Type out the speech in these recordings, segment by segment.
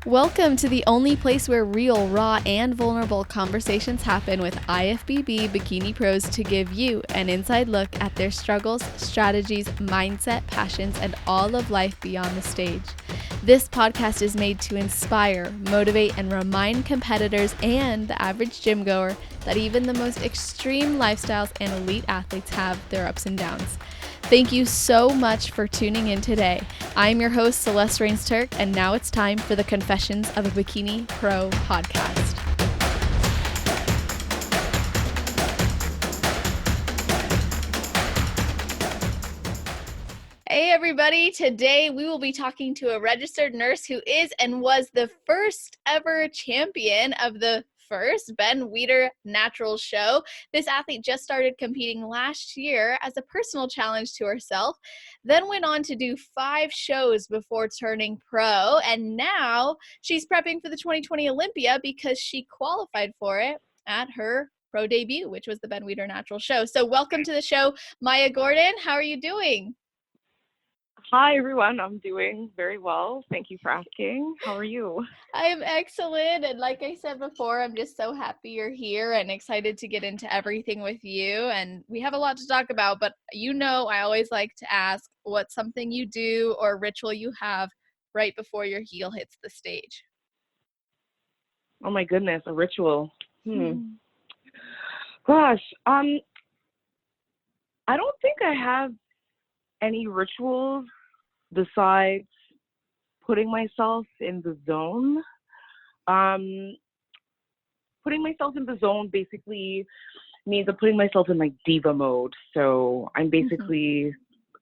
Welcome to the only place where real, raw, and vulnerable conversations happen with IFBB bikini pros to give you an inside look at their struggles, strategies, mindset, passions, and all of life beyond the stage. This podcast is made to inspire, motivate, and remind competitors and the average gym goer that even the most extreme lifestyles and elite athletes have their ups and downs. Thank you so much for tuning in today. I'm your host, Celeste Rains-Turk, and now it's time for the Confessions of a Bikini Pro podcast. Hey everybody, today we will be talking to a registered nurse who is and was the first ever champion of the first Ben Weider Natural Show. This athlete just started competing last year as a personal challenge to herself, then went on to do 5 shows before turning pro, and now she's prepping for the 2020 Olympia because she qualified for it at her pro debut, which was the Ben Weider Natural Show. So welcome to the show, Maia Gordon. How are you doing? Hi, everyone. I'm doing very well. Thank you for asking. How are you? I am excellent. And like I said before, I'm just so happy you're here and excited to get into everything with you. And we have a lot to talk about, but I always like to ask what's something you do or ritual you have right before your heel hits the stage. Oh my goodness, a ritual. Gosh, I don't think I have any rituals besides putting myself in the zone. Putting myself in the zone basically means I'm putting myself in like diva mode. So I'm basically,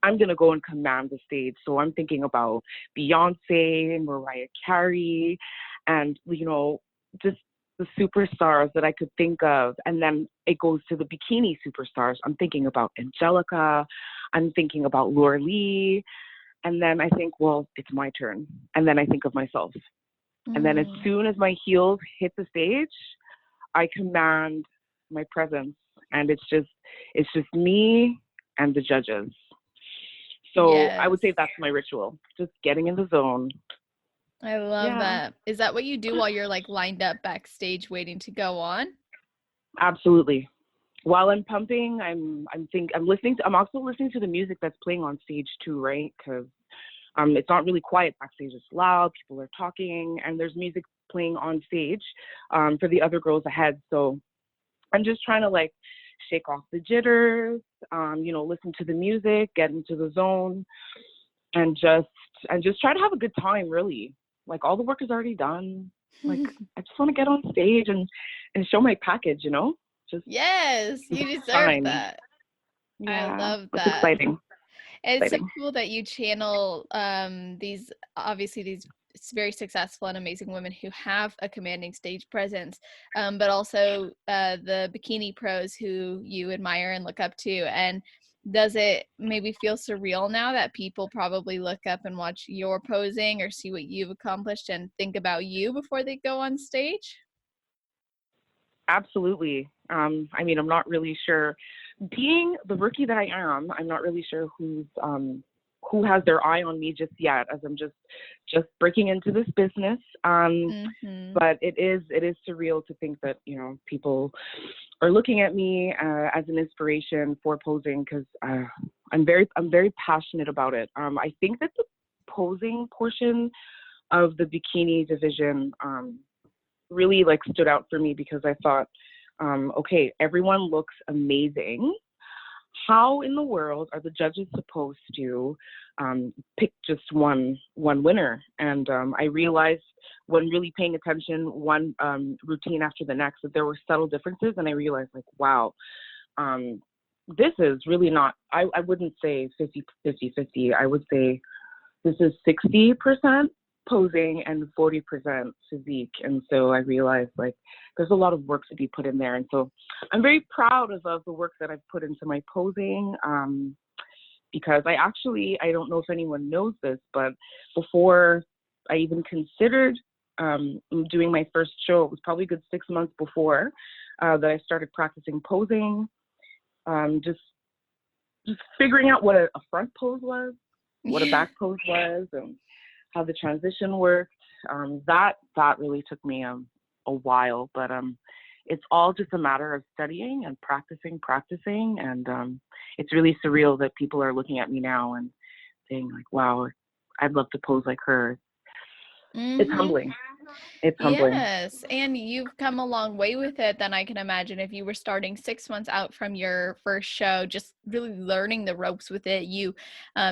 I'm going to go and command the stage. So I'm thinking about Beyonce, Mariah Carey, and, just the superstars that I could think of. And then it goes to the bikini superstars. I'm thinking about Angelica. I'm thinking about Laura Lee. And then I think, well, it's my turn. And then I think of myself. And then as soon as my heels hit the stage, I command my presence. And it's just me and the judges. So Yes. I would say that's my ritual, just getting in the zone. I love that. Is that what you do while you're like lined up backstage waiting to go on? Absolutely. While I'm pumping, I'm also listening to the music that's playing on stage too, right? Because it's not really quiet backstage. It's loud. People are talking, and there's music playing on stage for the other girls ahead. So I'm just trying to like shake off the jitters, listen to the music, get into the zone, and just try to have a good time. Really, like all the work is already done. Like I just want to get on stage and show my package. Yes, you deserve time. that. Yeah, I love it's that. exciting. It's so cool that you channel these very successful and amazing women who have a commanding stage presence, but also the bikini pros who you admire and look up to. And does it maybe feel surreal now that people probably look up and watch your posing or see what you've accomplished and think about you before they go on stage? Absolutely. I'm not really sure. Being the rookie that I am, I'm not really sure who has their eye on me just yet, as I'm just breaking into this business. But it is surreal to think that people are looking at me as an inspiration for posing, because I'm very passionate about it. I think that the posing portion of the bikini division really like stood out for me, because I thought, okay, everyone looks amazing. How in the world are the judges supposed to pick just one winner? And I realized when really paying attention one routine after the next that there were subtle differences, and I realized like, wow, this is really not, I wouldn't say 50-50. I would say this is 60% posing and 40% physique. And so I realized like there's a lot of work to be put in there. And so I'm very proud of the work that I've put into my posing, because I don't know if anyone knows this, but before I even considered doing my first show, it was probably a good 6 months before that I started practicing posing, just figuring out what a front pose was, what a back pose was, and how the transition worked. That really took me a while, but it's all just a matter of studying and practicing, and it's really surreal that people are looking at me now and saying like, "Wow, I'd love to pose like her." It's Mm-hmm. humbling. It's humbling. Yes, and you've come a long way with it than I can imagine if you were starting 6 months out from your first show, just really learning the ropes with it. You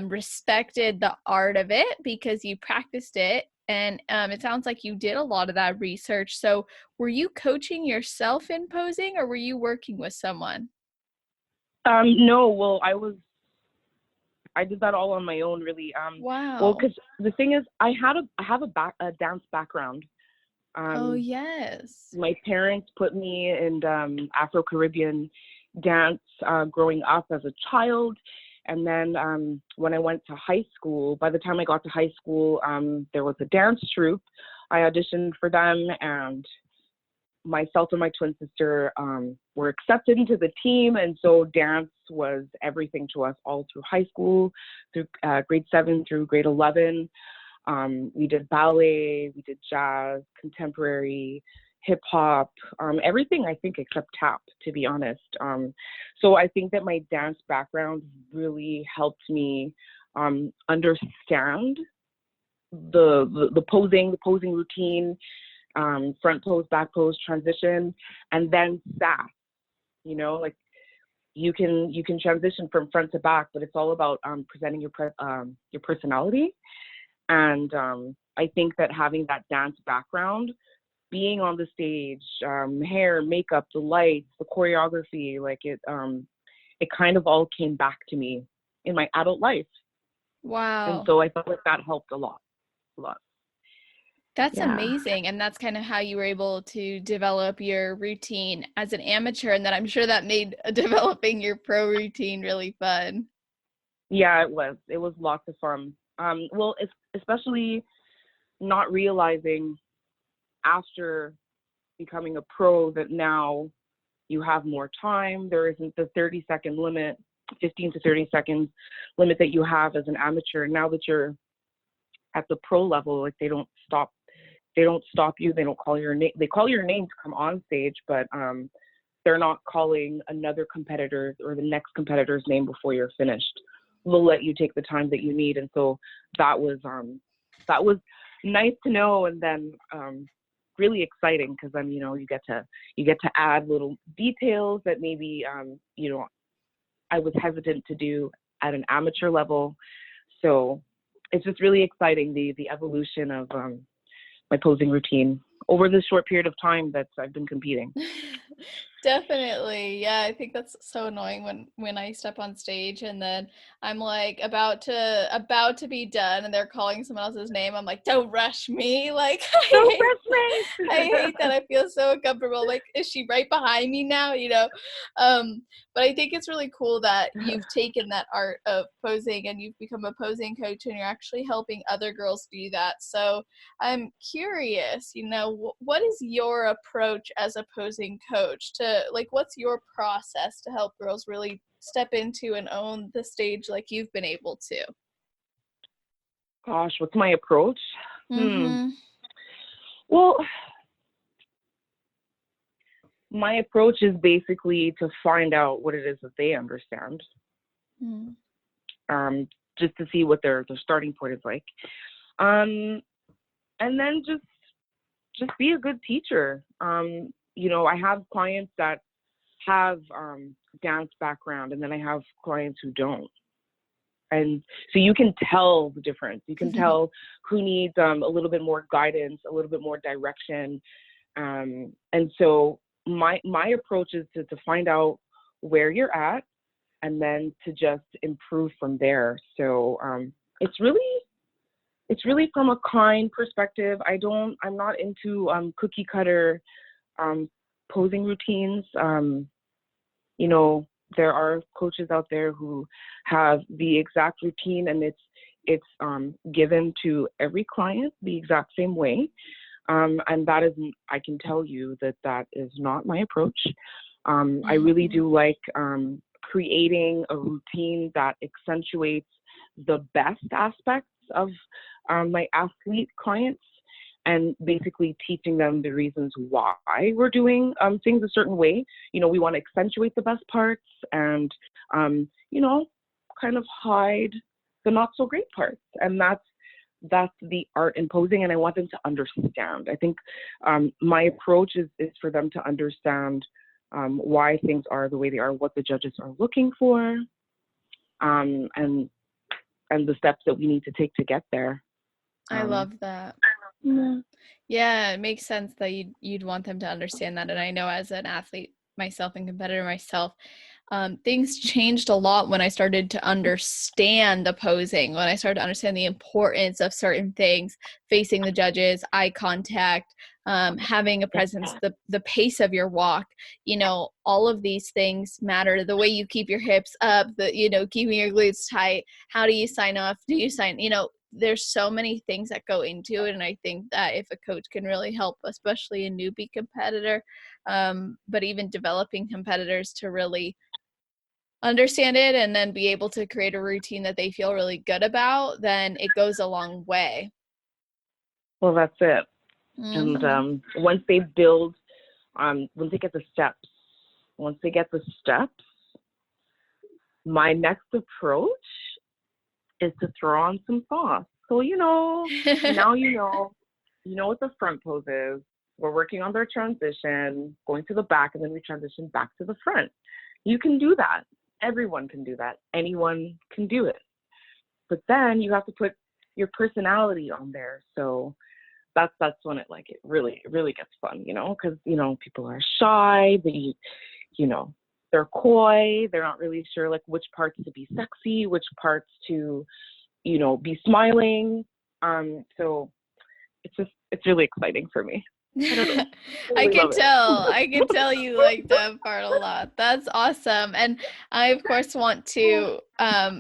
respected the art of it because you practiced it, and it sounds like you did a lot of that research. So, were you coaching yourself in posing, or were you working with someone? No, well, I did that all on my own, really. Well, Wow. because the thing is, I have a dance background. Oh, Um, yes. my parents put me in Afro-Caribbean dance growing up as a child. And then when I went to high school, by the time I got to high school, there was a dance troupe. I auditioned for them, and myself and my twin sister were accepted into the team. And so dance was everything to us all through high school, through grade 7 through grade 11. We did ballet, we did jazz, contemporary, hip hop, everything I think except tap, to be honest. So I think that my dance background really helped me understand the posing routine, front pose, back pose, transition, and then sass. Like you can transition from front to back, but it's all about presenting your personality. And I think that having that dance background, being on the stage, hair, makeup, the lights, the choreography, like it kind of all came back to me in my adult life. And Wow. so I felt like that helped a lot, a lot. That's Yeah. amazing. And that's kind of how you were able to develop your routine as an amateur. And then I'm sure that made developing your pro routine really fun. Yeah, it was. It was lots of fun. Well, especially not realizing after becoming a pro that now you have more time. There isn't the 30-second limit, 15 to 30 seconds limit that you have as an amateur. Now that you're at the pro level, like they don't stop you. They don't call your name. They call your name to come on stage, but they're not calling another competitor or the next competitor's name before you're finished. They'll let you take the time that you need. And so that was nice to know. And then really exciting because then you get to add little details that maybe I was hesitant to do at an amateur level. So it's just really exciting, the evolution of my posing routine over this short period of time that I've been competing. Definitely. Yeah, I think that's so annoying when I step on stage and then I'm like about to be done and they're calling someone else's name. I'm like, "Don't rush me." Like So I hate that. I feel so uncomfortable. Like, is she right behind me now, But I think it's really cool that you've taken that art of posing and you've become a posing coach and you're actually helping other girls do that. So, I'm curious, what is your approach as a posing coach to like, what's your process to help girls really step into and own the stage like you've been able to? Gosh, what's my approach? Mm-hmm. Well, my approach is basically to find out what it is that they understand, Mm-hmm. just to see what their starting point is like, um, and then just be a good teacher. I have clients that have dance background, and then I have clients who don't. And so you can tell the difference. You can tell who needs a little bit more guidance, a little bit more direction. And so my approach is to find out where you're at and then to just improve from there. So it's really from a kind perspective. I'm not into cookie cutter um, posing routines. You know, there are coaches out there who have the exact routine, and it's given to every client the exact same way. And that is, I can tell you that is not my approach. I really Mm-hmm. do like creating a routine that accentuates the best aspects of my athlete clients, and basically teaching them the reasons why we're doing things a certain way. You know, we want to accentuate the best parts and, you know, kind of hide the not so great parts. And that's the art in posing, and I want them to understand. I think my approach is for them to understand why things are the way they are, what the judges are looking for, and the steps that we need to take to get there. I love that. Yeah. Yeah, it makes sense that you'd want them to understand that. And I know as an athlete myself and competitor myself, things changed a lot when I started to understand the posing, when I started to understand the importance of certain things, facing the judges, eye contact, having a presence, the pace of your walk, you know, all of these things matter. The way you keep your hips up, you know, keeping your glutes tight. How do you sign off? Do you sign, you know, there's so many things that go into it. And I think that if a coach can really help, especially a newbie competitor, but even developing competitors to really understand it and then be able to create a routine that they feel really good about, then it goes a long way. Well, that's it. Mm-hmm. And once they build, once they get the steps, my next approach is to throw on some sauce. So, you know, now you know what the front pose is. We're working on their transition, going to the back, and then we transition back to the front. You can do that. Everyone can do that. Anyone can do it. But then you have to put your personality on there. So that's when it really gets fun, you know, because, you know, people are shy, you know, they're coy, they're not really sure like which parts to be sexy, which parts to, you know, be smiling. So it's really exciting for me. I don't know. I can tell you like that part a lot. That's awesome. And I of course want to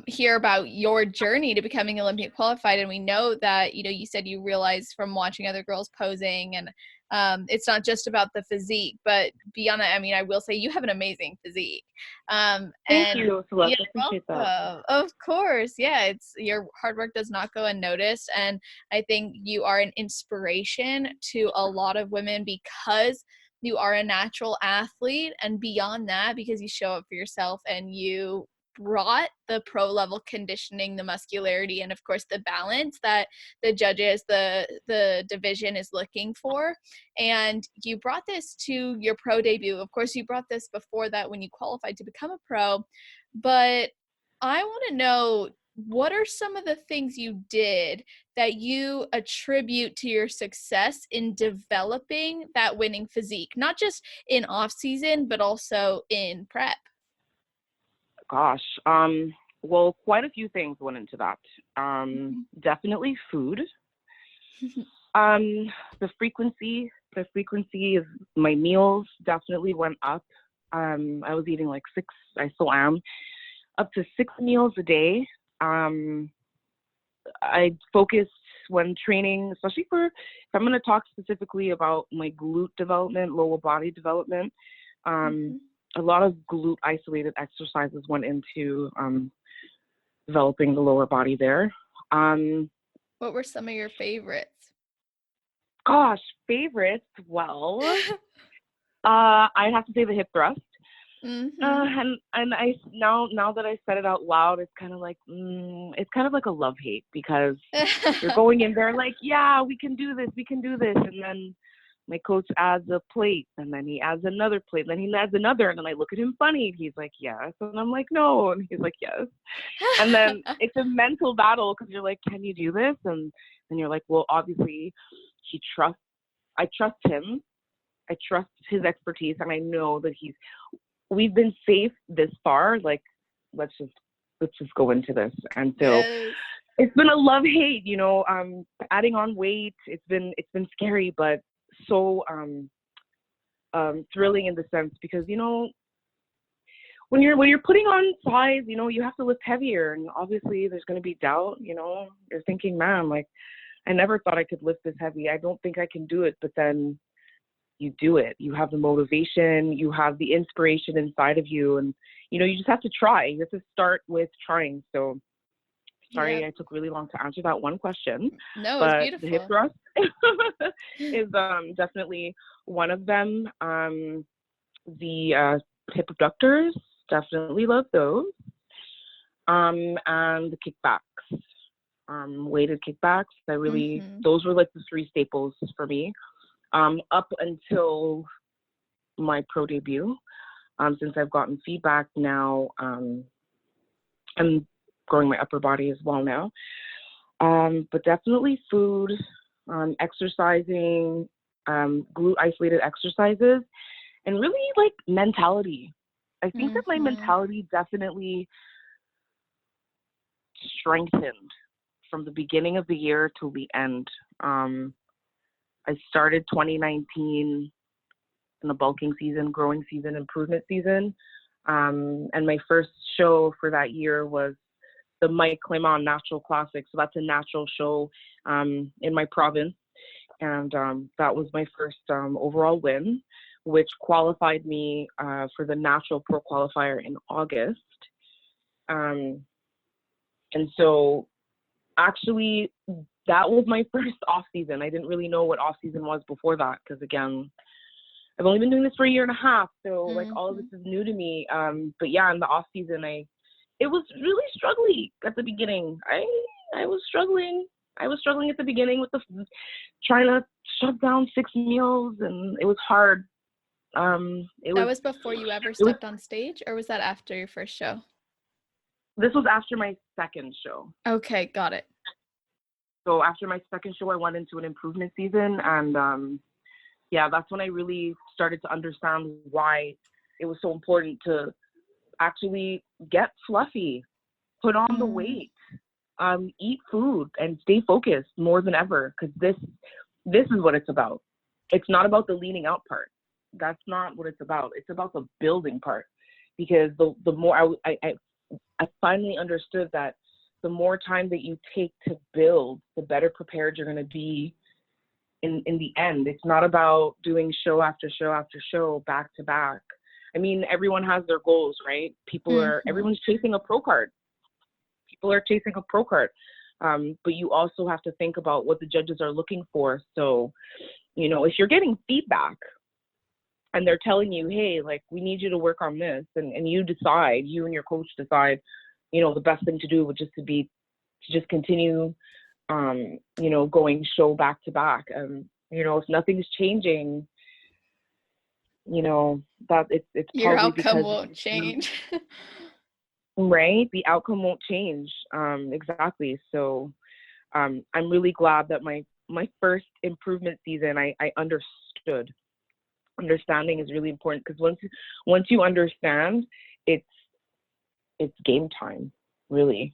hear about your journey to becoming Olympic qualified. And we know that, you know, you said you realized from watching other girls posing, and it's not just about the physique, but beyond that, I mean, I will say you have an amazing physique. Thank you, Celeste. I appreciate that. Of course. Yeah, it's your hard work does not go unnoticed. And I think you are an inspiration to a lot of women because you are a natural athlete, and beyond that, because you show up for yourself and you brought the pro level conditioning, the muscularity, and of course the balance that the judges, the division is looking for. And you brought this to your pro debut. Of course, you brought this before that when you qualified to become a pro, but I want to know, what are some of the things you did that you attribute to your success in developing that winning physique, not just in off season, but also in prep? Gosh, well, quite a few things went into that. Definitely food. The frequency of my meals definitely went up. I was eating like I still am, up to 6 meals a day. I focused when training, especially if I'm going to talk specifically about my glute development, lower body development. A lot of glute isolated exercises went into developing the lower body there. What were some of your favorites? Gosh, favorites. Well, I have to say the hip thrust. And I now that I said it out loud, it's kind of like a love-hate, because you're going in there like, yeah, we can do this, and then my coach adds a plate, and then he adds another plate, and then he adds another, and then I look at him funny. He's like, yes, and I'm like, no, and he's like, yes, and then it's a mental battle, because you're like, can you do this? And you're like, well, obviously, I trust him, I trust his expertise, and I know that we've been safe this far. Like, let's just go into this. And so Yes. It's been a love-hate, you know, adding on weight. It's been scary, but so thrilling in the sense, because, you know, when you're putting on size, you know, you have to lift heavier, and obviously there's going to be doubt. You know, you're thinking, man, like, I never thought I could lift this heavy. I don't think I can do it. But then you do it. You have the motivation, you have the inspiration inside of you, and, you know, you just have to try. You have to start with trying. So Sorry, I took really long to answer that one question. No, it's But the hip beautiful. thrust is definitely one of them. The hip abductors, definitely love those. And the kickbacks, weighted kickbacks. Those were like the three staples for me. Up until my pro debut, since I've gotten feedback now, I'm growing my upper body as well now. But definitely food, exercising, glute isolated exercises, and really like mentality. I think that my mentality definitely strengthened from the beginning of the year till the end. I started 2019 in the bulking season, growing season, improvement season. And my first show for that year was the Mike Clement Natural Classic. So that's a natural show in my province. And that was my first overall win, which qualified me for the Natural Pro Qualifier in August. And so actually, that was my first off season. I didn't really know what off season was before that, because again, I've only been doing this for a year and a half, so like all of this is new to me. But yeah, in the off season, it was really struggling at the beginning. I was struggling. I was struggling at the beginning with trying to shut down 6 meals, and it was hard. That was before you ever stepped on stage, or was that after your first show? This was after my second show. Okay, got it. So after my second show, I went into an improvement season, and yeah, that's when I really started to understand why it was so important to actually get fluffy, put on the weight, eat food, and stay focused more than ever, because this is what it's about. It's not about the leaning out part. That's not what it's about. It's about the building part, because the more I finally understood that the more time that you take to build, the better prepared you're going to be in the end. It's not about doing show after show after show back to back. I mean, everyone has their goals, right? Everyone's chasing a pro card. People are chasing a pro card. But you also have to think about what the judges are looking for. So, if you're getting feedback and they're telling you, hey, like, we need you to work on this, and you and your coach decide, the best thing to do would to just continue, going show back to back. If nothing's changing, that it's your probably outcome because won't change. Right? The outcome won't change. Exactly. So I'm really glad that my first improvement season, I understood. Understanding is really important, because once you understand, it's game time, really.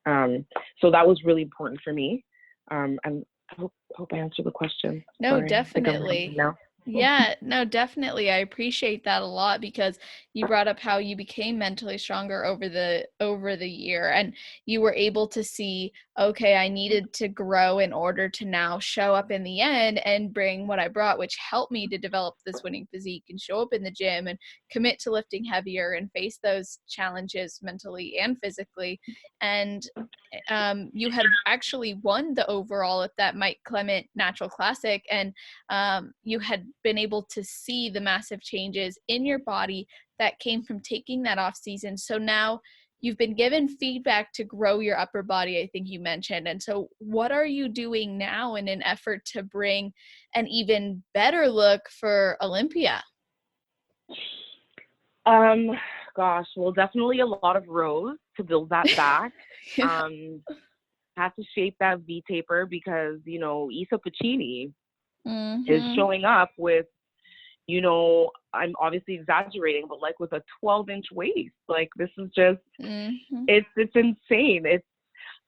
So that was really important for me. And I hope I answered the question. No, Sorry, definitely. Yeah, no, definitely. I appreciate that a lot, because you brought up how you became mentally stronger over the year, and you were able to see, okay, I needed to grow in order to now show up in the end and bring what I brought, which helped me to develop this winning physique and show up in the gym and commit to lifting heavier and face those challenges mentally and physically. And you had actually won the overall at that Mike Clement Natural Classic, and you had been able to see the massive changes in your body that came from taking that off season. So now you've been given feedback to grow your upper body, I think you mentioned. And so what are you doing now in an effort to bring an even better look for Olympia? Gosh, well, definitely a lot of rows to build that back. Yeah. Have to shape that V taper, because, Isa Pacini is showing up with, I'm obviously exaggerating, but like with a 12-inch waist. Like, this is just, it's insane.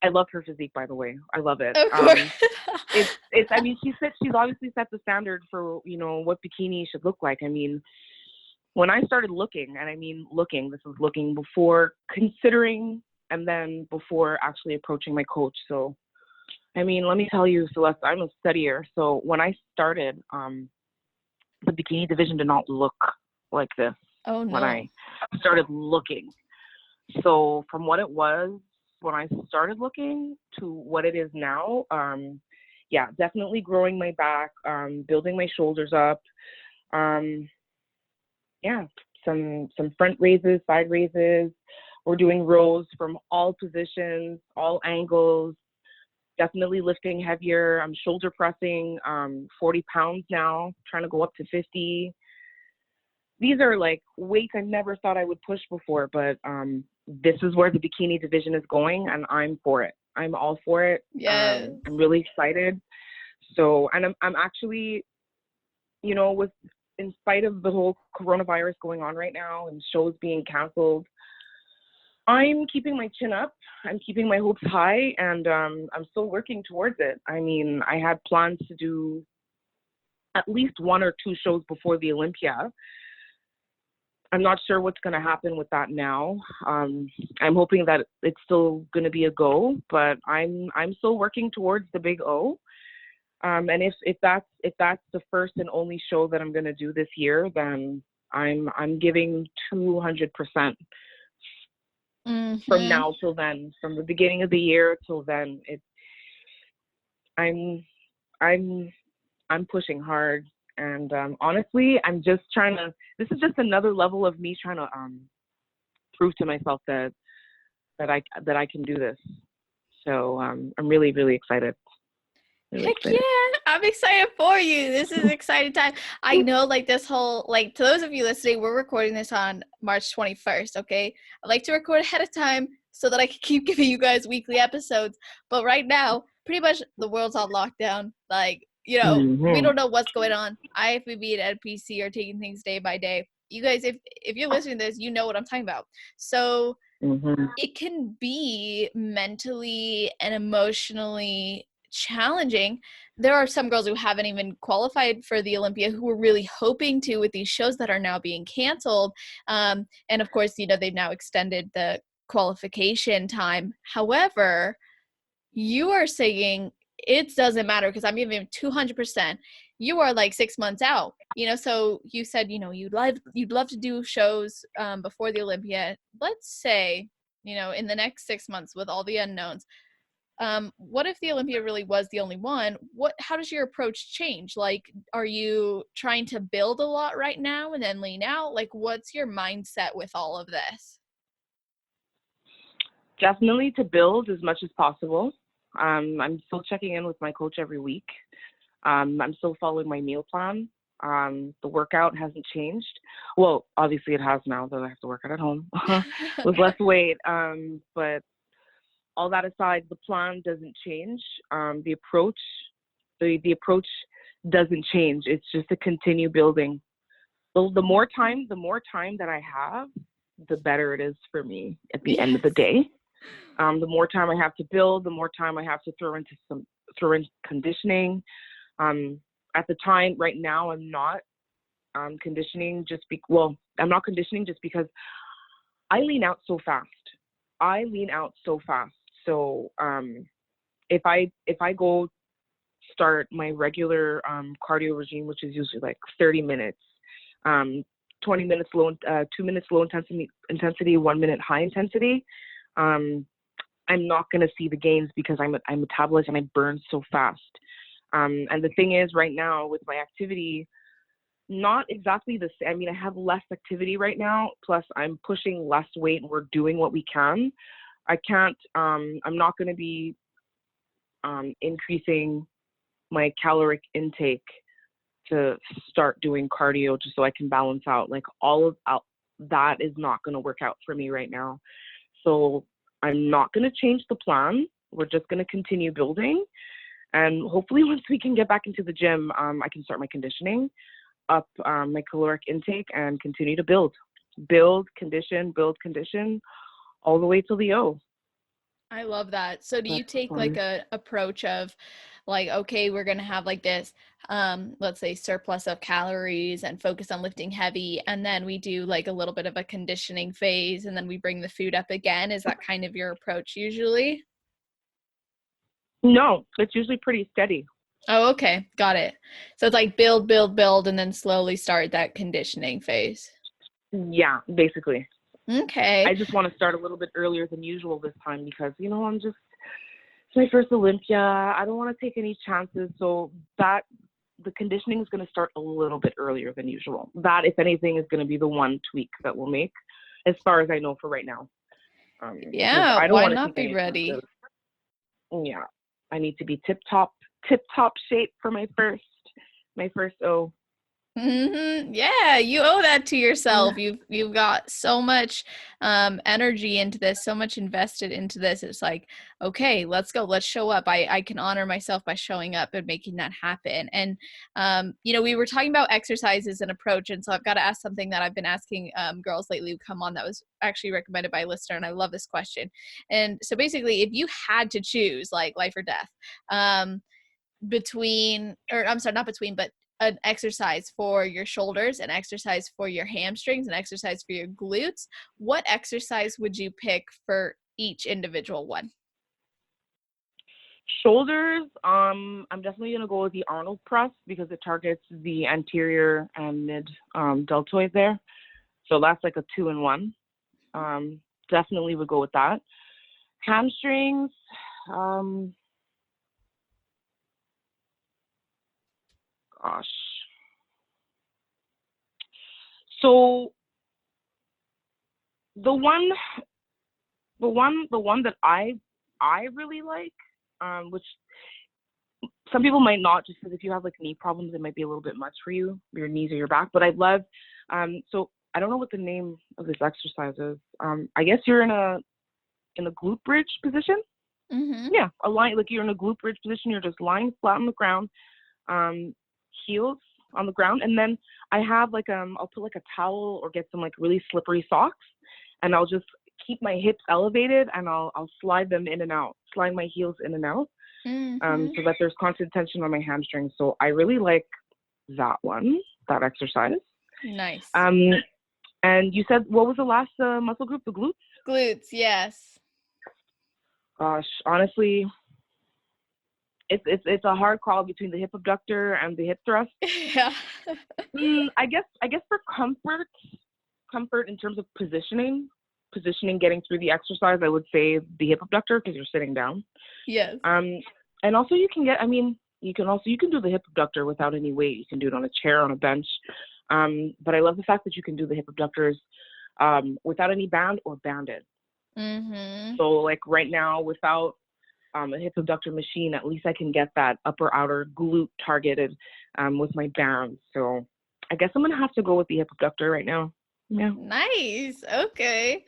I love her physique, by the way. I love it. Of course. I mean, she's obviously set the standard for, what bikini should look like. I mean, when I started looking, and I mean looking, this was looking before considering, and then before actually approaching my coach. So, I mean, let me tell you, Celeste, I'm a studier. So when I started, the bikini division did not look like this. Oh, no. When I started looking. So from what it was when I started looking to what it is now. Yeah, definitely growing my back, building my shoulders up. Um, yeah, some front raises, side raises. We're doing rows from all positions, all angles. Definitely lifting heavier. I'm shoulder pressing 40 pounds now, trying to go up to 50. These are like weights I never thought I would push before, but this is where the bikini division is going, and I'm for it. I'm all for it. Yes. I'm really excited. So, and I'm actually, with in spite of the whole coronavirus going on right now and shows being canceled, I'm keeping my chin up. I'm keeping my hopes high, and I'm still working towards it. I mean, I had plans to do at least 1 or 2 shows before the Olympia. I'm not sure what's going to happen with that now. I'm hoping that it's still going to be a go, but I'm still working towards the big O. And if that's the first and only show that I'm going to do this year, then I'm giving 200%. From now till then, from the beginning of the year till then, I'm pushing hard, and honestly, I'm just trying to. This is just another level of me trying to prove to myself that I can do this. So I'm really, really excited. Really Heck excited. yeah, I'm excited for you. This is an exciting time. I know, like, this whole, like, to those of you listening, we're recording this on March 21st, okay? I like to record ahead of time so that I can keep giving you guys weekly episodes. But right now, pretty much the world's on lockdown. Like, we don't know what's going on. IFBB and NPC are taking things day by day. You guys, if you're listening to this, you know what I'm talking about. So it can be mentally and emotionally challenging. There are some girls who haven't even qualified for the Olympia who were really hoping to, with these shows that are now being canceled. And of course, they've now extended the qualification time. However, you are saying it doesn't matter because I'm giving 200%. You are like 6 months out, so you said, you'd love to do shows before the Olympia. Let's say, in the next 6 months with all the unknowns, what if the Olympia really was the only one? How does your approach change? Like, are you trying to build a lot right now and then lean out? Like, what's your mindset with all of this? Definitely to build as much as possible. I'm still checking in with my coach every week. I'm still following my meal plan. The workout hasn't changed. Well, obviously it has now that I have to work out at home with less weight. But all that aside, the plan doesn't change. The approach doesn't change. It's just to continue building. The more time that I have, the better it is for me at the end of the day. The more time I have to build, the more time I have to throw in conditioning. At the time right now, I'm not conditioning I'm not conditioning just because I lean out so fast. So if I go start my regular cardio regime, which is usually like 30 minutes, 20 minutes low, 2 minutes low intensity, 1 minute high intensity, I'm not going to see the gains because I'm metabolized and I burn so fast. And the thing is, right now with my activity, not exactly the same. I mean, I have less activity right now, plus I'm pushing less weight and we're doing what we can. I can't, I'm not going to be increasing my caloric intake to start doing cardio just so I can balance out. Like all of that is not going to work out for me right now. So I'm not going to change the plan. We're just going to continue building. And hopefully once we can get back into the gym, I can start my conditioning, up my caloric intake, and continue to build, condition, all the way till the O. I love that. So do you take like a approach of like, okay, we're going to have like this, let's say surplus of calories and focus on lifting heavy. And then we do like a little bit of a conditioning phase and then we bring the food up again. Is that kind of your approach usually? No, it's usually pretty steady. Oh, okay. Got it. So it's like build, build, build, and then slowly start that conditioning phase. Yeah, basically. Okay. I just want to start a little bit earlier than usual this time because, it's my first Olympia. I don't want to take any chances. So the conditioning is going to start a little bit earlier than usual. That, if anything, is going to be the one tweak that we'll make as far as I know for right now. Because Yeah, I don't why want to not take be any ready? chances. Yeah. I need to be tip top shape for my first O. Yeah, you owe that to yourself. You've got so much energy into this, so much invested into this. It's like, okay, let's go, let's show up. I can honor myself by showing up and making that happen. And we were talking about exercises and approach, and so I've got to ask something that I've been asking girls lately who come on that was actually recommended by a listener, and I love this question. And so basically, if you had to choose like life or death, between, or I'm sorry, not between, but an exercise for your shoulders, an exercise for your hamstrings, an exercise for your glutes, what exercise would you pick for each individual one? Shoulders, I'm definitely going to go with the Arnold press because it targets the anterior and mid deltoid there. So that's like a 2-in-1. Definitely would go with that. Hamstrings, gosh. So the one that I really like, which some people might not, just because if you have like knee problems, it might be a little bit much for you, your knees or your back. But I love, so I don't know what the name of this exercise is. I guess you're in a glute bridge position. Mm-hmm. Yeah, like you're in a glute bridge position. You're just lying flat on the ground, heels on the ground, and then I have like I'll put like a towel or get some like really slippery socks, and I'll just keep my hips elevated and I'll slide them in and out, slide my heels in and out, so that there's constant tension on my hamstrings. So I really like that exercise. Nice. And you said, what was the last muscle group? The glutes? Glutes, yes. Gosh, honestly, it's a hard call between the hip abductor and the hip thrust. Yeah. I guess for comfort in terms of positioning, getting through the exercise, I would say the hip abductor because you're sitting down. Yes. And also you can do the hip abductor without any weight. You can do it on a chair, on a bench. But I love the fact that you can do the hip abductors without any band or banded. So like right now, without a hip abductor machine, at least I can get that upper outer glute targeted with my bands. So I guess I'm gonna have to go with the hip abductor right now. Yeah. Nice. Okay.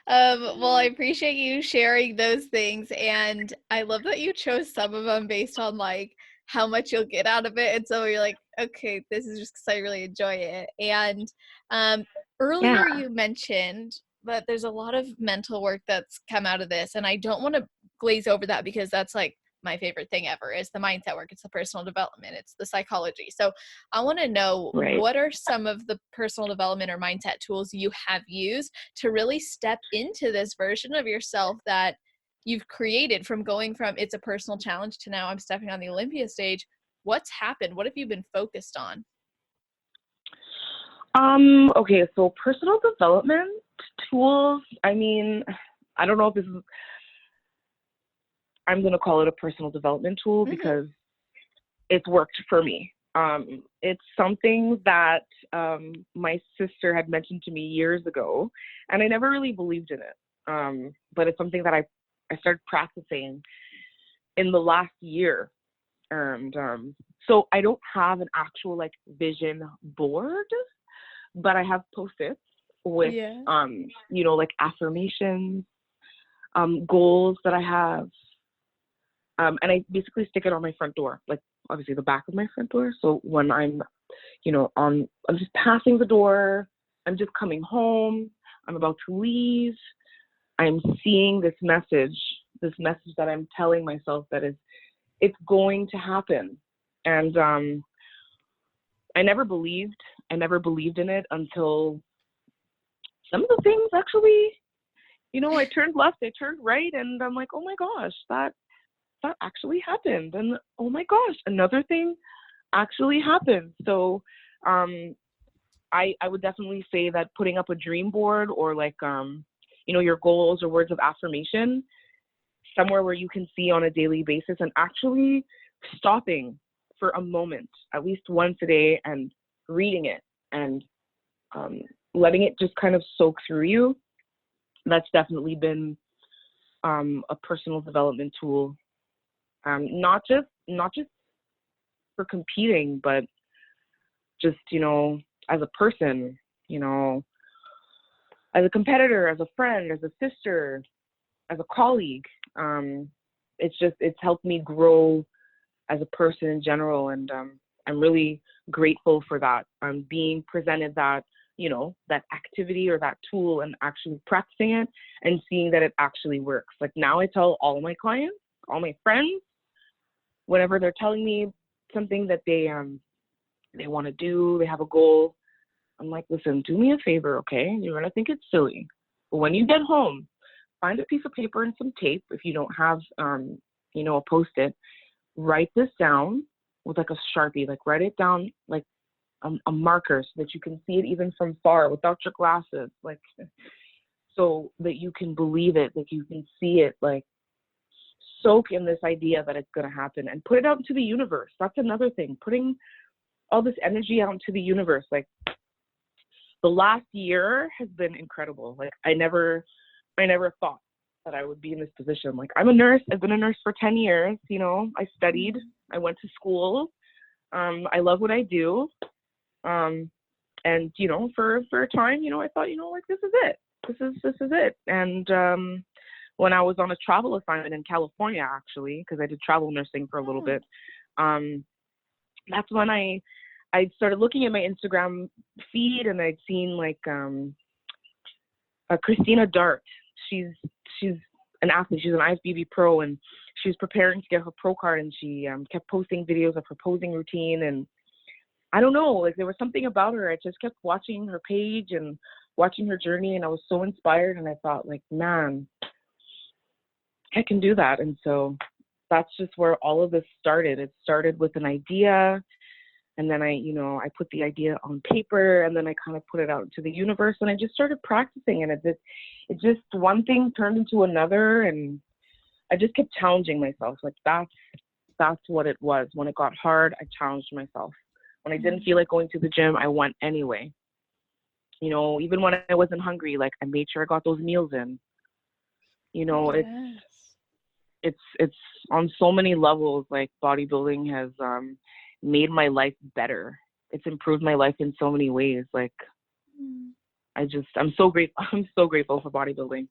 Well, I appreciate you sharing those things, and I love that you chose some of them based on like how much you'll get out of it. And so you're like, okay, this is just because I really enjoy it. And earlier Yeah. you mentioned that there's a lot of mental work that's come out of this, and I don't want to glaze over that because that's like my favorite thing ever is the mindset work. It's the personal development. It's the psychology. So I want to know, Right. what are some of the personal development or mindset tools you have used to really step into this version of yourself that you've created, from going from it's a personal challenge to now I'm stepping on the Olympia stage? What's happened? What have you been focused on? Okay, so personal development tools, I mean, I don't know if I'm going to call it a personal development tool because it's worked for me. It's something that my sister had mentioned to me years ago, and I never really believed in it. But it's something that I started practicing in the last year. And so I don't have an actual like vision board, but I have post-its with, like affirmations, goals that I have. And I basically stick it on my front door, like obviously the back of my front door. So when I'm, I'm just passing the door, I'm just coming home, I'm about to leave, I'm seeing this message that I'm telling myself that it's going to happen. And I never believed in it until some of the things actually, I turned left, I turned right, and I'm like, oh my gosh, that actually happened. And oh my gosh, another thing actually happened. So I would definitely say that putting up a dream board or like, your goals or words of affirmation somewhere where you can see on a daily basis, and actually stopping for a moment, at least once a day, and reading it and um, letting it just kind of soak through you. That's definitely been a personal development tool, not just for competing, but just as a person, as a competitor, as a friend, as a sister, as a colleague. It's helped me grow as a person in general, and I'm really grateful for that. I'm being presented that that activity or that tool and actually practicing it and seeing that it actually works. Like now I tell all my clients, all my friends, whenever they're telling me something that they want to do, they have a goal, I'm like, listen, do me a favor, okay? You're gonna think it's silly, but when you get home, find a piece of paper and some tape. If you don't have a post-it, write this down with like a Sharpie, like write it down like a marker so that you can see it even from far without your glasses, like so that you can believe it, that you can see it, like soak in this idea that it's going to happen and put it out into the universe. That's another thing, putting all this energy out into the universe. Like the last year has been incredible. Like I never thought that I would be in this position. Like I'm a nurse. I've been a nurse for 10 years. I studied, I went to school. I love what I do. And for a time, I thought, like this is it. This is it. And when I was on a travel assignment in California, actually, because I did travel nursing for a little bit, that's when I started looking at my Instagram feed, and I'd seen like Christina Dart. She's an athlete. She's an IFBB pro, and she was preparing to get her pro card, and she kept posting videos of her posing routine. And I don't know, like there was something about her. I just kept watching her page and watching her journey, and I was so inspired. And I thought, like, man, I can do that. And so that's just where all of this started. It started with an idea, and then I put the idea on paper, and then I kind of put it out into the universe, and I just started practicing. And it just one thing turned into another, and I just kept challenging myself. Like that's what it was. When it got hard, I challenged myself. When I didn't feel like going to the gym, I went anyway. Even when I wasn't hungry, like I made sure I got those meals in. Yes. It's on so many levels. Like bodybuilding has made my life better. It's improved my life in so many ways. Like I'm so grateful. I'm so grateful for bodybuilding.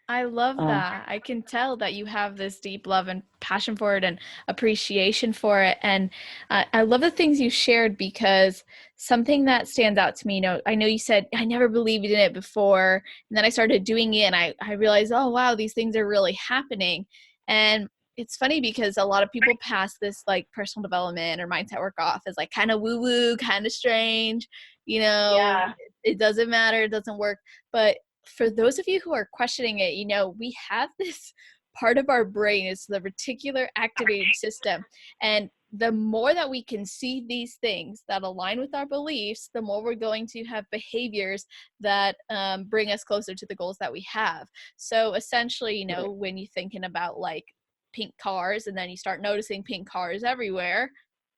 I love that. I can tell that you have this deep love and passion for it and appreciation for it. And I love the things you shared, because something that stands out to me, I know you said, I never believed in it before. And then I started doing it, and I realized, oh, wow, these things are really happening. And it's funny because a lot of people pass this like personal development or mindset work off as like kind of woo woo, kind of strange, Yeah. it doesn't matter, it doesn't work. But for those of you who are questioning it, we have this part of our brain, it's the reticular activating system. And the more that we can see these things that align with our beliefs, the more we're going to have behaviors that bring us closer to the goals that we have. So essentially, when you're thinking about like pink cars, and then you start noticing pink cars everywhere,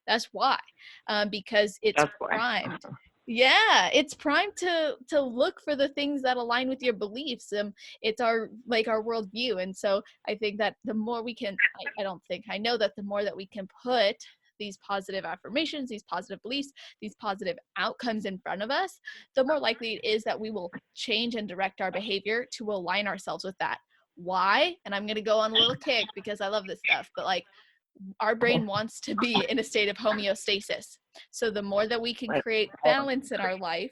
that's why, because it's That's why. primed. Yeah, it's primed to look for the things that align with your beliefs. It's our worldview. And so I think that the more we can, I know that the more that we can put these positive affirmations, these positive beliefs, these positive outcomes in front of us, the more likely it is that we will change and direct our behavior to align ourselves with that. Why? And I'm going to go on a little kick because I love this stuff, but like our brain wants to be in a state of homeostasis. So the more that we can create balance in our life,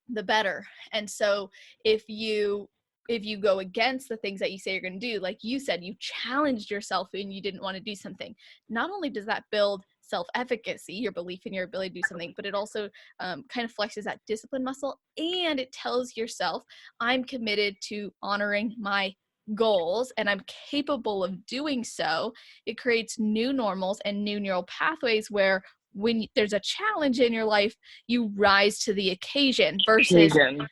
the better. And so if you go against the things that you say you're going to do, like you said, you challenged yourself and you didn't want to do something, not only does that build self-efficacy, your belief in your ability to do something, but it also kind of flexes that discipline muscle, and it tells yourself, I'm committed to honoring my goals and I'm capable of doing so. It creates new normals and new neural pathways where when there's a challenge in your life, you rise to the occasion versus Asian.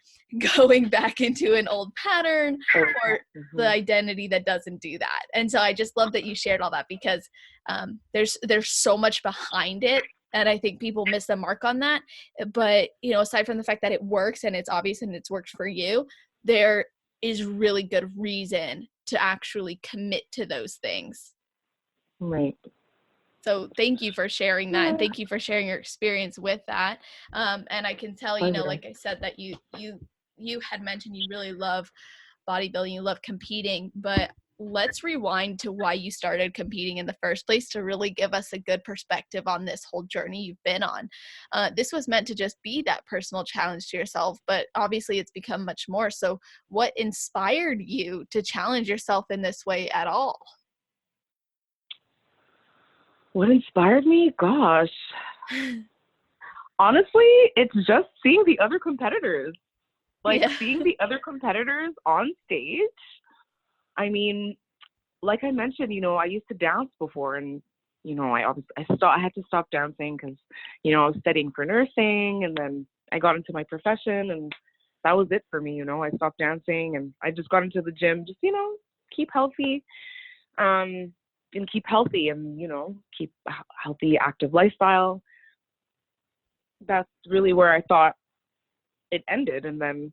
going back into an old pattern or the Mhm. identity that doesn't do that. And so I just love that you shared all that, because there's so much behind it. And I think people miss the mark on that. But, you know, aside from the fact that it works and it's obvious and it's worked for you, there is really good reason to actually commit to those things. Right. So thank you for sharing that, and Yeah. thank you for sharing your experience with that. And I can tell, you know, Pleasure. like I said, that you had mentioned you really love bodybuilding, you love competing, but let's rewind to why you started competing in the first place to really give us a good perspective on this whole journey you've been on. This was meant to just be that personal challenge to yourself, but obviously it's become much more. So what inspired you to challenge yourself in this way at all? What inspired me? Gosh. Honestly, it's just seeing the other competitors. Like Yeah. seeing the other competitors on stage. I mean, like I mentioned, you know, I used to dance before, and you know, I had to stop dancing because, you know, I was studying for nursing, and then I got into my profession, and that was it for me. You know, I stopped dancing, and I just got into the gym, just, you know, keep healthy, um, and keep healthy, and you know, keep a healthy, active lifestyle. That's really where I thought it ended, and then,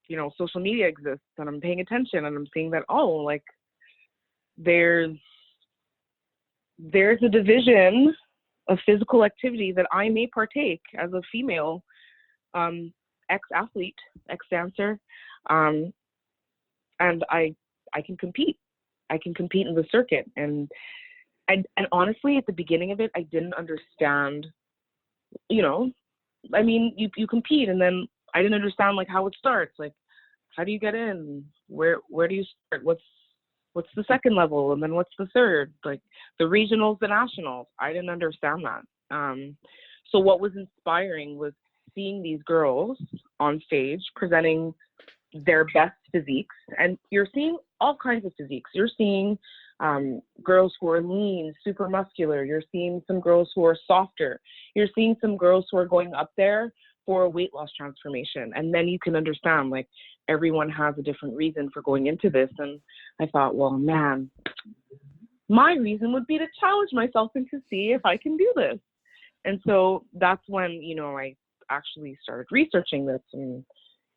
you know, social media exists, and I'm paying attention, and I'm seeing that, oh, like there's a division of physical activity that I may partake as a female, um, ex-athlete, ex-dancer, um, and I can compete. I can compete in the circuit, and honestly, at the beginning of it, I didn't understand. You know, I mean, you compete, and then I didn't understand like how it starts. Like, how do you get in? Where do you start? What's the second level, and then what's the third? Like the regionals, the nationals. I didn't understand that. So what was inspiring was seeing these girls on stage presenting their best physiques, and you're seeing all kinds of physiques. You're seeing girls who are lean, super muscular. You're seeing some girls who are softer. You're seeing some girls who are going up there for a weight loss transformation. And then you can understand, like, everyone has a different reason for going into this. And I thought, well, man, my reason would be to challenge myself and to see if I can do this. And so that's when, you know, I actually started researching this, and,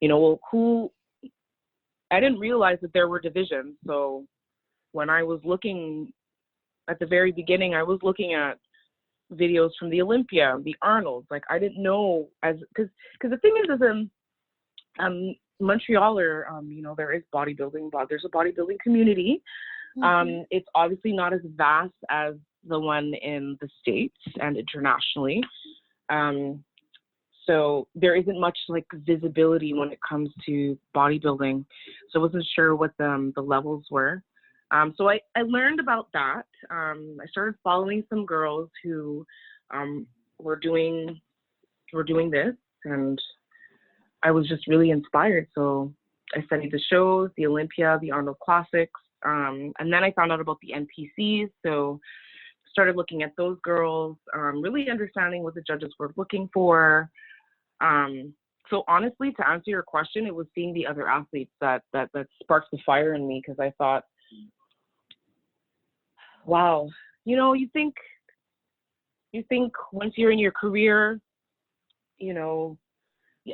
you know, well, I didn't realize that there were divisions. So when I was looking at the very beginning, I was looking at videos from the Olympia, the Arnold. Like, I didn't know, because the thing is in Montreal, or you know, there is bodybuilding, but there's a bodybuilding community. Mm-hmm. It's obviously not as vast as the one in the States and internationally. So there isn't much like visibility when it comes to bodybuilding. So I wasn't sure what the levels were. So I learned about that. I started following some girls who um, were doing this, and I was just really inspired. So I studied the shows, the Olympia, the Arnold Classics, and then I found out about the NPCs. So started looking at those girls, really understanding what the judges were looking for. So honestly, to answer your question, it was seeing the other athletes that sparked the fire in me, because I thought, wow, you know, you think once you're in your career, you know,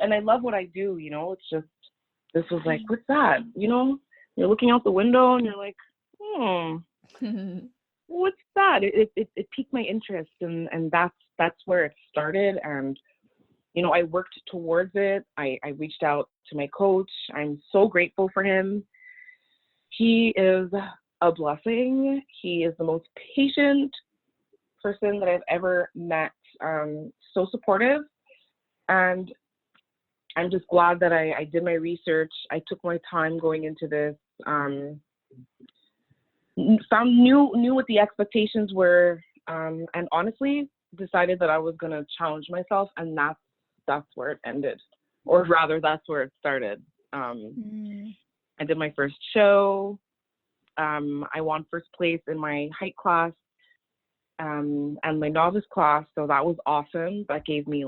and I love what I do, you know, it's just, this was like, what's that? You know, you're looking out the window and you're like, what's that? It piqued my interest, and that's where it started. And you know, I worked towards it. I reached out to my coach. I'm so grateful for him. He is a blessing. He is the most patient person that I've ever met. So supportive. And I'm just glad that I did my research. I took my time going into this. Knew what the expectations were, and honestly decided that I was going to challenge myself, and that's where it ended, or rather, that's where it started. I did my first show. I won first place in my height class, and my novice class. So that was awesome. That gave me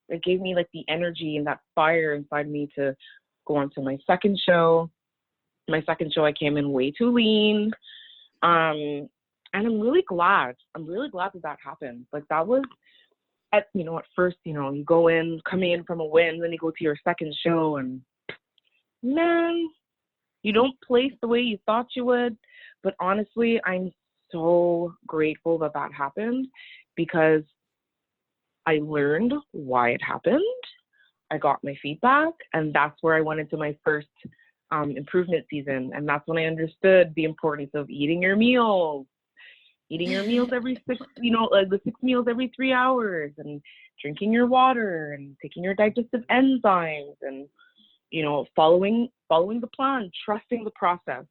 it gave me like the energy and that fire inside me to go on to my second show. My second show, I came in way too lean. And I'm really glad. that happened. Like that was at first, you go in, coming in from a win, then you go to your second show and man, you don't place the way you thought you would. But honestly, I'm so grateful that happened because I learned why it happened. I got my feedback, and that's where I went into my first improvement season. And that's when I understood the importance of eating your meals every the 6 meals every 3 hours, and drinking your water and taking your digestive enzymes, and following the plan, trusting the process.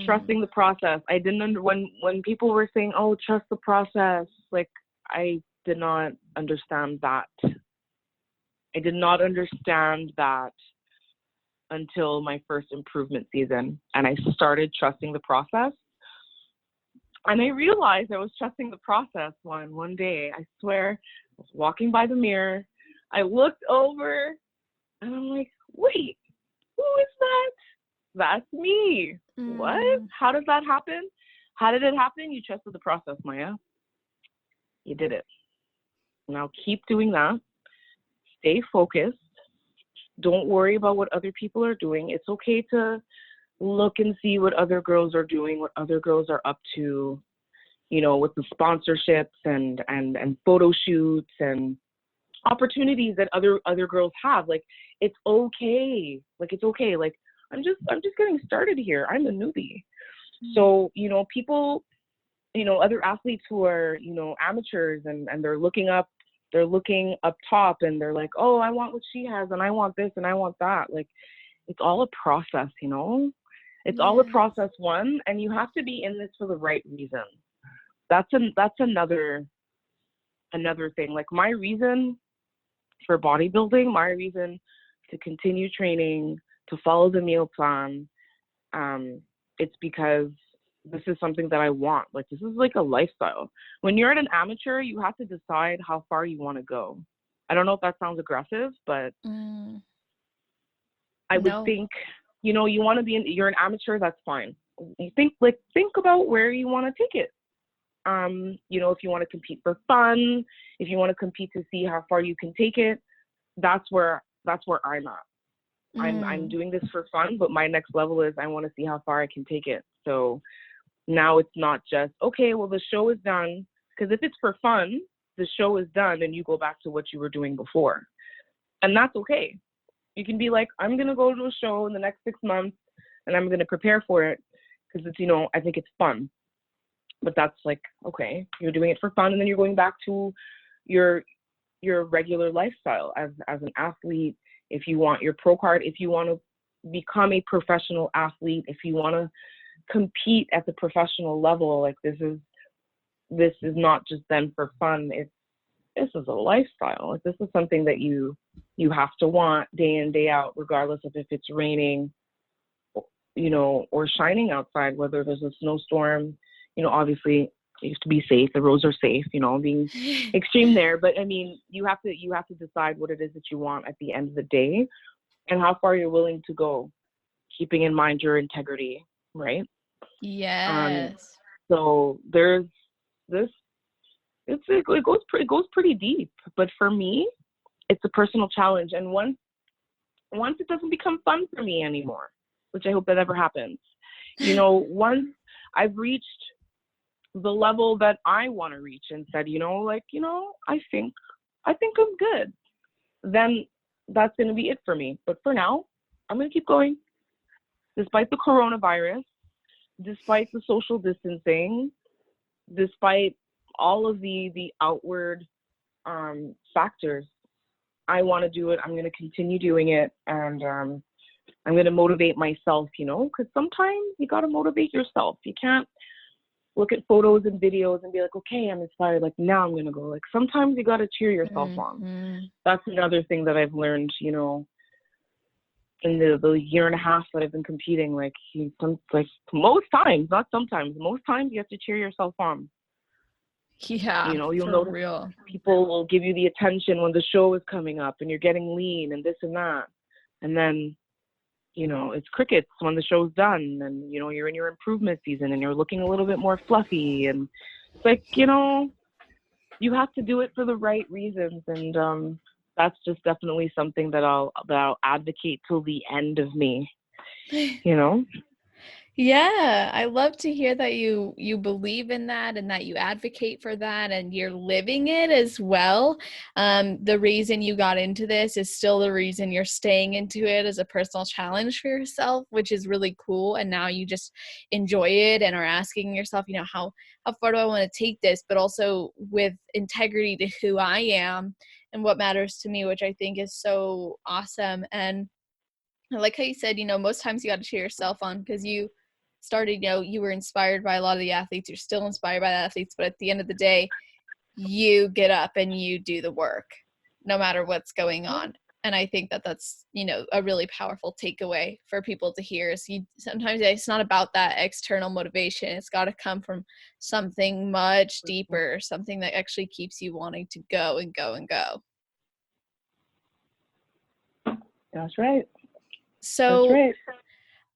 Trusting the process. I didn't when people were saying, "Oh, trust the process," like I did not understand that. I did not understand that until my first improvement season, and I started trusting the process. And I realized I was trusting the process one day. I swear, I was walking by the mirror. I looked over, and I'm like, "Wait, who is that? That's me. What? How does that happen? How did it happen? You trusted the process, Maya. You did it. Now keep doing that. Stay focused. Don't worry about what other people are doing. It's okay to look and see what other girls are doing, what other girls are up to, with the sponsorships and photo shoots and opportunities that other girls have. Like, it's okay. Like, it's okay. Like, I'm just getting started here. I'm a newbie. So, people, other athletes who are, amateurs and they're looking up top and they're like, "Oh, I want what she has and I want this and I want that." Like, it's all a process, It's all a process, one, and you have to be in this for the right reason. That's another thing. Like, my reason for bodybuilding, my reason to continue training, to follow the meal plan, it's because this is something that I want. Like, this is like a lifestyle. When you're an amateur, you have to decide how far you want to go. I don't know if that sounds aggressive, but I would think, you want to be you're an amateur, that's fine. You think about where you want to take it. If you want to compete for fun, if you want to compete to see how far you can take it, that's where I'm at. I'm doing this for fun, but my next level is I want to see how far I can take it. So now it's not just, okay, well, the show is done. Because if it's for fun, the show is done and you go back to what you were doing before. And that's okay. You can be like, I'm going to go to a show in the next 6 months and I'm going to prepare for it because it's, I think it's fun. But that's like, okay, you're doing it for fun and then you're going back to your regular lifestyle as an athlete. If you want your pro card, if you want to become a professional athlete, if you want to compete at the professional level, like this is not just then for fun. This is a lifestyle. Like, this is something that you have to want day in, day out, regardless of if it's raining, or shining outside, whether there's a snowstorm. Obviously you have to be safe. The roads are safe, being extreme there. But I mean, you have to decide what it is that you want at the end of the day and how far you're willing to go, keeping in mind your integrity, right? Yes. So there's this, it goes pretty deep, but for me, it's a personal challenge. And once it doesn't become fun for me anymore, which I hope that never happens, once I've reached the level that I want to reach and said, I think I'm good, then that's going to be it for me. But for now, I'm going to keep going. Despite the coronavirus, despite the social distancing, despite all of the outward factors, I want to do it. I'm going to continue doing it. And I'm going to motivate myself, because sometimes you got to motivate yourself. You can't look at photos and videos and be like, okay, I'm inspired. Like, now I'm going to go. Like, sometimes you got to cheer yourself on. That's another thing that I've learned, in the year and a half that I've been competing, like most times, not sometimes, most times you have to cheer yourself on. Yeah, You know, you'll for notice real. people will give you the attention when the show is coming up and you're getting lean and this and that. And then, you know, it's crickets when the show's done and, you know, you're in your improvement season and you're looking a little bit more fluffy. And it's like, you know, you have to do it for the right reasons. And that's just definitely something that I'll advocate till the end of me, you know? Yeah, I love to hear that you believe in that and that you advocate for that and you're living it as well. The reason you got into this is still the reason you're staying into it as a personal challenge for yourself, which is really cool. And now you just enjoy it and are asking yourself, you know, how far do I want to take this, but also with integrity to who I am and what matters to me, which I think is so awesome. And I like how you said, you know, most times you got to cheer yourself on because you started, you know, you were inspired by a lot of the athletes. You're still inspired by the athletes, but at the end of the day, you get up and you do the work no matter what's going on. And I think that that's, you know, a really powerful takeaway for people to hear is sometimes it's not about that external motivation. It's got to come from something much deeper, something that actually keeps you wanting to go and go and go. That's right. So That's right.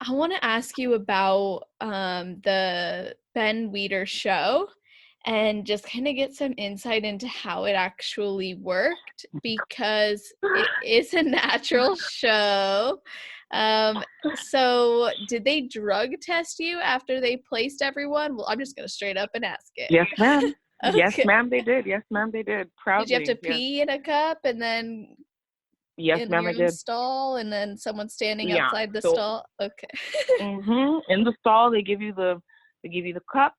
I want to ask you about the Ben Weeder show and just kind of get some insight into how it actually worked because it is a natural show. So did they drug test you after they placed everyone? Well, I'm just going to straight up and ask it. Yes, ma'am. Yes, Okay. ma'am, they did. Yes, ma'am, they did. Did you have to Proudly. Yes. pee in a cup and then Yes, in ma'am, I your own did. stall and then someone standing Yeah. outside the So, stall? Okay. in the stall, they give you the cup.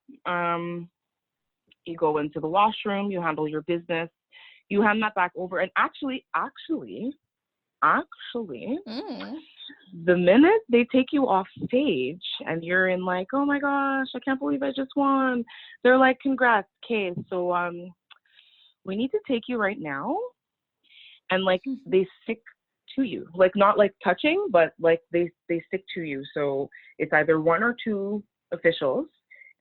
You go into the washroom. You handle your business. You hand that back over. And actually, Mm. the minute they take you off stage and you're in like, oh my gosh, I can't believe I just won. They're like, congrats, okay. So we need to take you right now. And like they stick to you, like not like touching, but like they stick to you. So it's either one or two officials,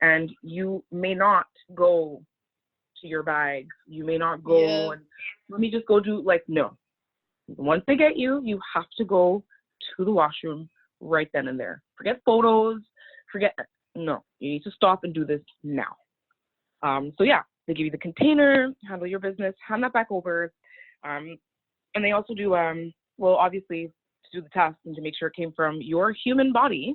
and you may not go to your bag. You may not go and let me just go do like no. Once they get you, you have to go to the washroom right then and there. Forget photos. No. You need to stop and do this now. So yeah, they give you the container, handle your business, hand that back over. And they also do, well, obviously, to do the test and to make sure it came from your human body,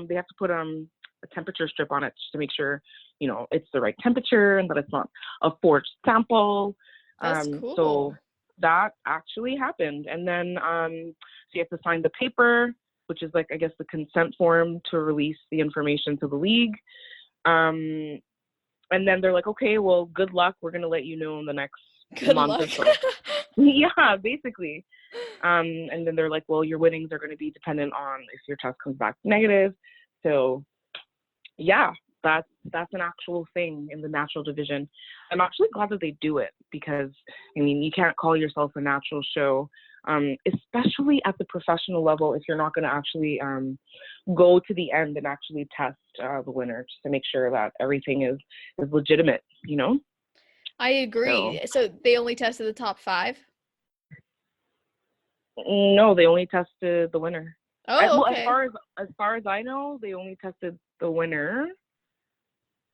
they have to put a temperature strip on it to make sure, you know, it's the right temperature and that it's not a forged sample. That's cool. So that actually happened. And then so you have to sign the paper, which is like, I guess, the consent form to release the information to the league. And then they're like, okay, well, good luck. We're going to let you know in the next month or so. Yeah, basically. And then they're like, well, your winnings are going to be dependent on if your test comes back negative. So yeah, that's an actual thing in the natural division. I'm actually glad that they do it because, I mean, you can't call yourself a natural show, especially at the professional level if you're not going to actually go to the end and actually test the winner just to make sure that everything is legitimate, you know? I agree. So they only tested the top 5? No, they only tested the winner. Oh, well, okay. as far as I know, they only tested the winner.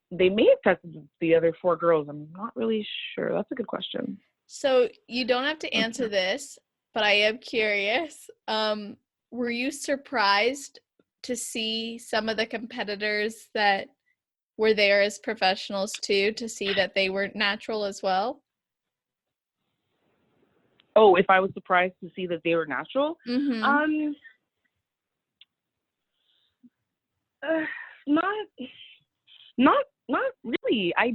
They may have tested the other 4 girls. I'm not really sure. That's a good question. So you don't have to answer this, but I am curious. Were you surprised to see some of the competitors that were there as professionals too, to see that they were natural as well? Oh, if I was surprised to see that they were natural? Mm-hmm. Not really. I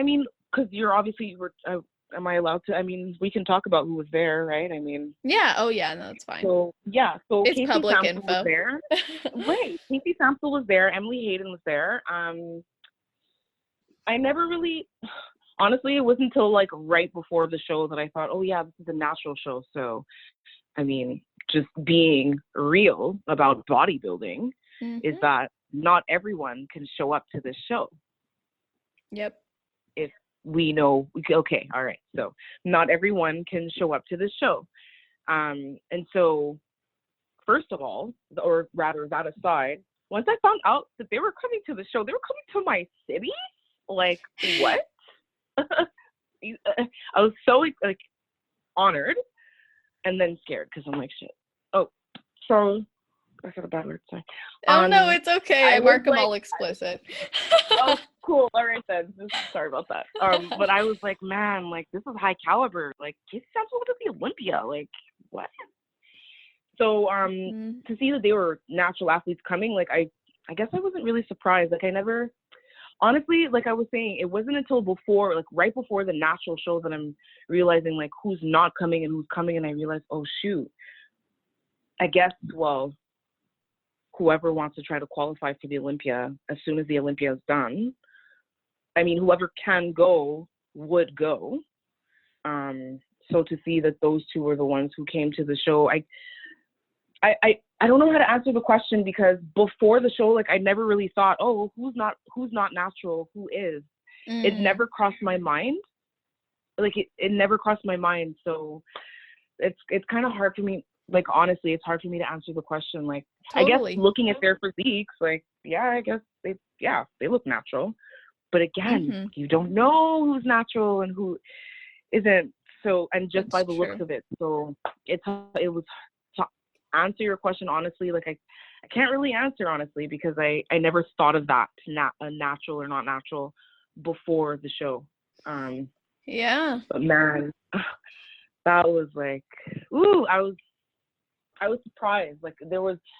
mean, because you're obviously, am I allowed to? I mean, we can talk about who was there, right? I mean. Yeah. Oh, yeah. No, that's fine. So, yeah. So It's Casey public Sampson info. was there. Right. Casey Sampson was there. Emily Hayden was there. I never really, honestly, it wasn't until like right before the show that I thought, oh yeah, this is a natural show. So, I mean, just being real about bodybuilding is Mm-hmm. that not everyone can show up to this show. Yep. If we know, okay, all right. So not everyone can show up to this show. And so first of all, or rather that aside, once I found out that they were coming to the show, they were coming to my city. Like, what? I was so like honored and then scared because I'm like, shit. Oh, so I got a bad word. Sorry. Oh no, it's okay. I I was mark them like, all explicit. oh, cool. All right then. Sorry about that. But I was like, man, like this is high caliber. Like, Casey Sampson to the Olympia. Like, what? So to see that they were natural athletes coming, like I guess I wasn't really surprised. Like I never, honestly, like I was saying, it wasn't until before, like right before the natural show that I'm realizing like who's not coming and who's coming, and I realized, oh shoot, I guess, well, whoever wants to try to qualify for the Olympia, as soon as the Olympia is done, I mean, whoever can go would go. So to see that those two were the ones who came to the show, I don't know how to answer the question, because before the show, like I never really thought, oh, who's not natural, who is. It never crossed my mind. Like it never crossed my mind. So it's kind of hard for me. Like honestly, it's hard for me to answer the question. Like Totally. I guess looking at their physiques, like yeah, I guess they look natural. But again, you don't know who's natural and who isn't. So and just That's by the true. looks of it, so it was to answer your question honestly. Like I can't really answer honestly because I never thought of that a natural or not natural before the show. Yeah. But man, that was like, ooh, I was surprised. Like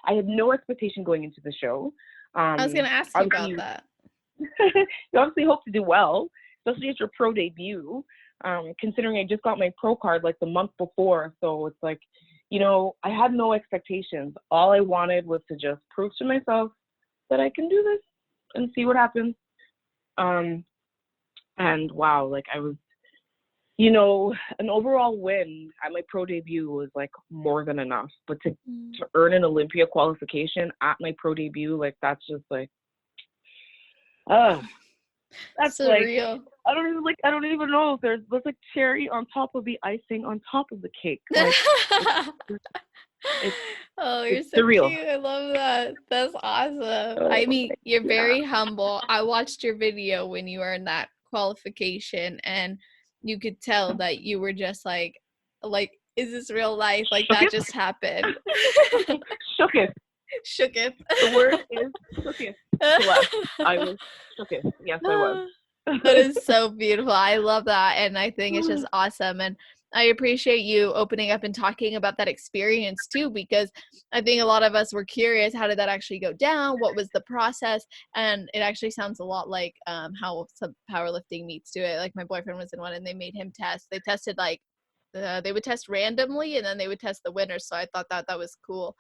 I had no expectation going into the show. I was gonna ask you about Obviously, that. you obviously hope to do well, especially at your pro debut. Considering I just got my pro card like the month before, so it's like, you know, I had no expectations. All I wanted was to just prove to myself that I can do this and see what happens. And wow, like I was, you know, an overall win at my pro debut was like more than enough. But to earn an Olympia qualification at my pro debut, like that's just like, that's surreal. like I don't even know if there's like cherry on top of the icing on top of the cake. Like Oh, you're it's so surreal. cute. I love that. That's awesome. Oh, I mean, you're yeah. very humble. I watched your video when you earned that qualification, and you could tell that you were just like, is this real life? Like Shook that it? just happened. Shook it. Shook it. The word is shook it. Celeste. I was shook it. Yes, I was. That is so beautiful. I love that. And I think it's just awesome. And I appreciate you opening up and talking about that experience too, because I think a lot of us were curious, how did that actually go down? What was the process? And it actually sounds a lot like how some powerlifting meets do it. Like my boyfriend was in one and they made him test. They tested like, they would test randomly and then they would test the winners. So I thought that was cool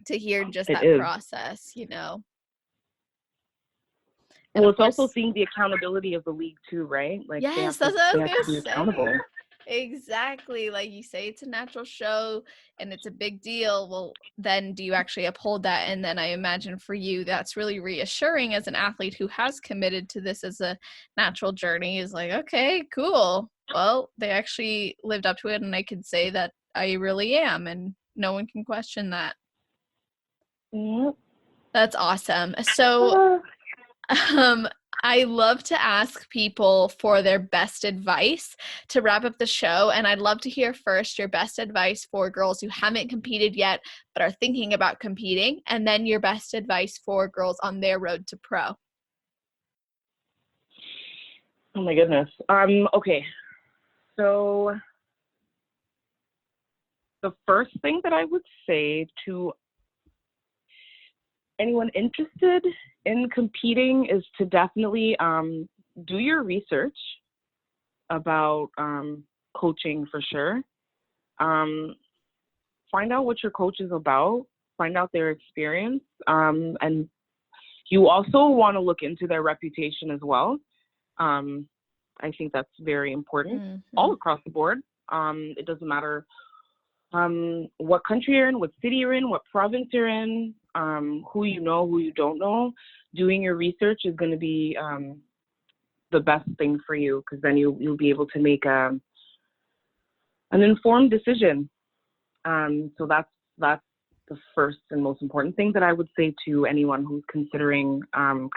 to hear just that process, you know. And well, of it's course, also seeing the accountability of the league too, right? Like yes, they that's what I have was to be gonna accountable. say. Exactly. Like you say, it's a natural show and it's a big deal. Well, then do you actually uphold that? And then I imagine for you, that's really reassuring as an athlete who has committed to this as a natural journey, is like, okay, cool. Well, they actually lived up to it. And I can say that I really am. And no one can question that. Yep. That's awesome. So, I love to ask people for their best advice to wrap up the show. And I'd love to hear first your best advice for girls who haven't competed yet but are thinking about competing, and then your best advice for girls on their road to pro. Oh my goodness. Okay. So the first thing that I would say to anyone interested in competing is to definitely do your research about coaching for sure. Find out what your coach is about, find out their experience, and you also want to look into their reputation as well. I think that's very important all across the board. It doesn't matter what country you're in, what city you're in, what province you're in, who you know, who you don't know. Doing your research is going to be the best thing for you, because then you'll be able to make an informed decision. So that's the first and most important thing that I would say to anyone who's considering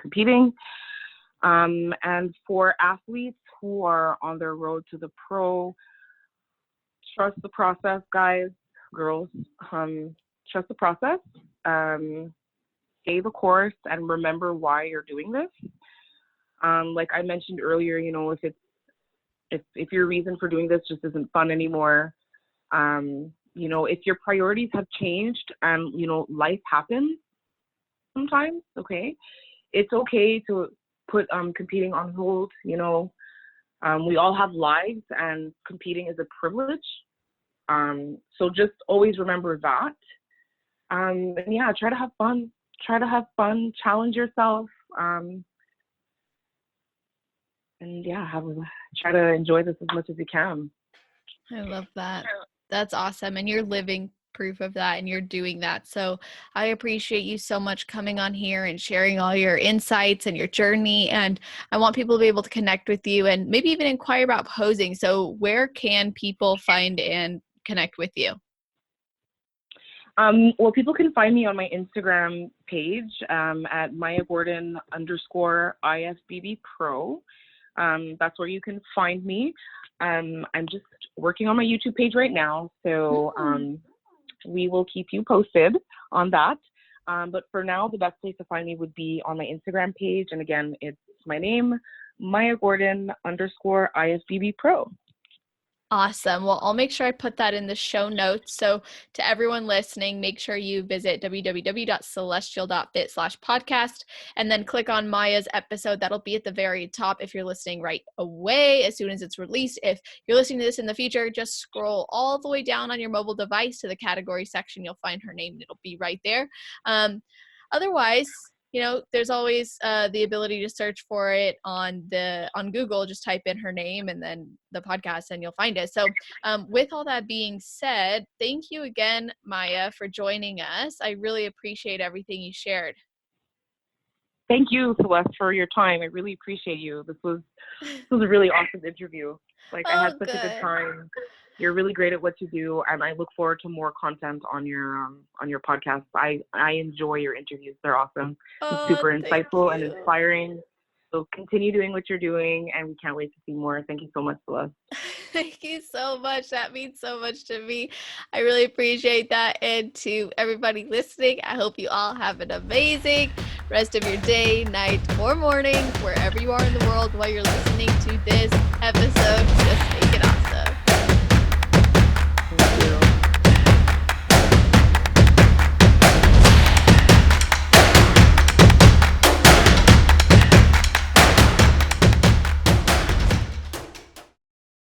competing. And for athletes who are on their road to the pro, trust the process, guys, girls. Trust the process. Stay the course and remember why you're doing this. Like I mentioned earlier, you know, if your reason for doing this just isn't fun anymore, you know, if your priorities have changed and, you know, life happens sometimes, okay, it's okay to put competing on hold. You know, we all have lives and competing is a privilege. So just always remember that. And yeah, try to have fun. Challenge yourself. And yeah, try to enjoy this as much as you can. I love that. That's awesome. And you're living proof of that, and you're doing that. So I appreciate you so much coming on here and sharing all your insights and your journey. And I want people to be able to connect with you and maybe even inquire about posing. So where can people find and connect with you? Well, people can find me on my Instagram page at Maia Gordon _IFBB Pro. That's where you can find me. I'm just working on my YouTube page right now, so we will keep you posted on that. But for now, the best place to find me would be on my Instagram page. And again, it's my name, Maia Gordon _IFBB Pro. Awesome. Well, I'll make sure I put that in the show notes. So to everyone listening, make sure you visit www.celestial.fit/podcast and then click on Maia's episode. That'll be at the very top if you're listening right away, as soon as it's released. If you're listening to this in the future, just scroll all the way down on your mobile device to the category section. You'll find her name and it'll be right there. Otherwise, you know, there's always the ability to search for it on Google. Just type in her name and then the podcast and you'll find it. So with all that being said, thank you again, Maia, for joining us. I really appreciate everything you shared. Thank you, Celeste, for your time. I really appreciate you. This was a really awesome interview. Like I had such a good time. You're really great at what you do, and I look forward to more content on your podcast. I enjoy your interviews. They're awesome. Super insightful and inspiring. So continue doing what you're doing, and we can't wait to see more. Thank you so much, Celeste. Thank you so much. That means so much to me. I really appreciate that. And to everybody listening, I hope you all have an amazing rest of your day, night, or morning, wherever you are in the world while you're listening to this episode. Just